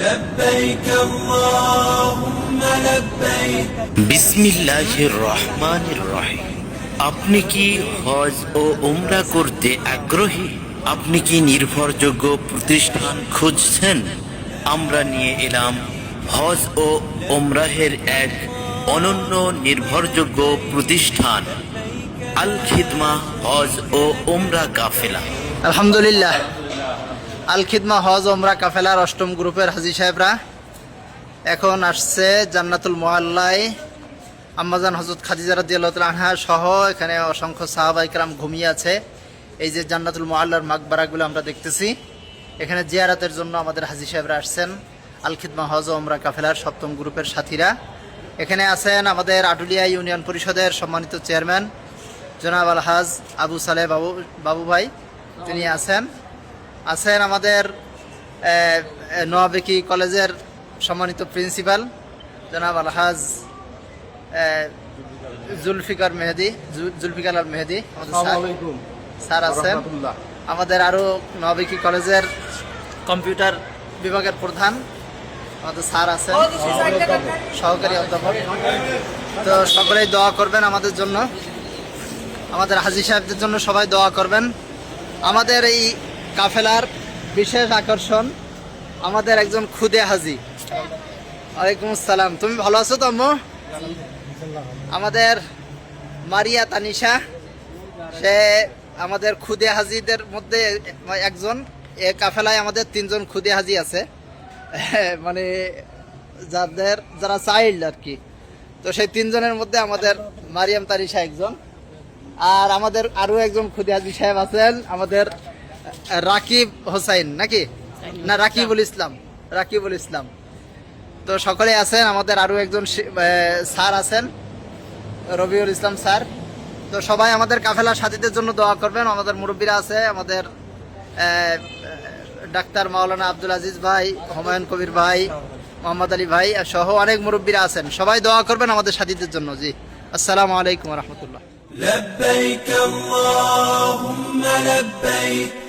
لبيك اللهم لبيك বিসমিল্লাহির রহমানির রহিম। আপনি কি হজ ও উমরা করতে আগ্রহী? আপনি কি নির্ভরযোগ্য প্রতিষ্ঠান খুঁজছেন? আমরা নিয়ে এলাম হজ ও উমরাহের এক অনন্য নির্ভরযোগ্য প্রতিষ্ঠান, আল খিদমা হজ ও উমরা কাফেলা। আলহামদুলিল্লাহ, আল খিদমা হজ ওমরা কাফেলার অষ্টম গ্রুপের হাজী সাহেবরা এখন আসছে জান্নাতুল মুআল্লায়। আম্মাজান হযরত খাদিজা রাদিয়াল্লাহু তাআলা আনহা সহ এখানে অসংখ্য সাহাবায়ে কেরাম ঘুমিয়ে আছে। এই যে জান্নাতুল মুআল্লার মাকবারাগুলো আমরা দেখতেছি, এখানে জিয়ারতের জন্য আমাদের হাজী সাহেবরা আসছেন। আল খিদমা হজ ও ওমরা কাফেলার সপ্তম গ্রুপের সাথীরা এখানে আছেন। আমাদের আটুলিয়া ইউনিয়ন পরিষদের সম্মানিত চেয়ারম্যান জনাব আলহাজ আবু সালেহ বাবু ভাই, তিনি আছেন। আমাদের নোয়াবেকি কলেজের সম্মানিত প্রিন্সিপাল জনাব আলহাজ জুলফিকার আল মেহেদি স্যার আছেন। আমাদের আরও নোয়াবেকি কলেজের কম্পিউটার বিভাগের প্রধান আমাদের স্যার আছেন, সহকারী অধ্যাপক। তো সকলেই দোয়া করবেন আমাদের জন্য, আমাদের হাজী সাহেবদের জন্য সবাই দোয়া করবেন। আমাদের এই কাফেলার বিশেষ আকর্ষণ আমাদের একজন খুদে হাজী। ওয়ালাইকুম আসসালাম, তুমি ভালো আছো তো আম্মু? আমাদের মারিয়া তানিশা, সে আমাদের খুদে হাজীদের মধ্যে একজন। এ কাফেলায় আমাদের 3 জন খুদে হাজী আছে, মানে যারা চাইল্ড আর কি। তো সেই 3 জনের মধ্যে আমাদের মারিয়াম তানিশা একজন। আর আমাদের আরো একজন খুদে হাজী সাহেব আছেন, আমাদের রাকিব হোসাইন, নাকি না রাকিবুল ইসলাম। তো সকলে আছেন। আমাদের আরো একজন স্যার আছেন, রবিউল ইসলাম স্যার। তো সবাই আমাদের কাফেলার সাথীদের জন্য দোয়া করবেন। আমাদের মুরব্বীরা আছে, আমাদের ডাক্তার মাওলানা আব্দুল আজিজ ভাই, হুমায়ুন কবির ভাই, মোহাম্মদ আলী ভাই সহ অনেক মুরব্বীরা আছেন। সবাই দোয়া করবেন আমাদের সাথীদের জন্য। জি, আসসালামু আলাইকুম ওয়া রাহমাতুল্লাহ। لبيك اللهم لبيك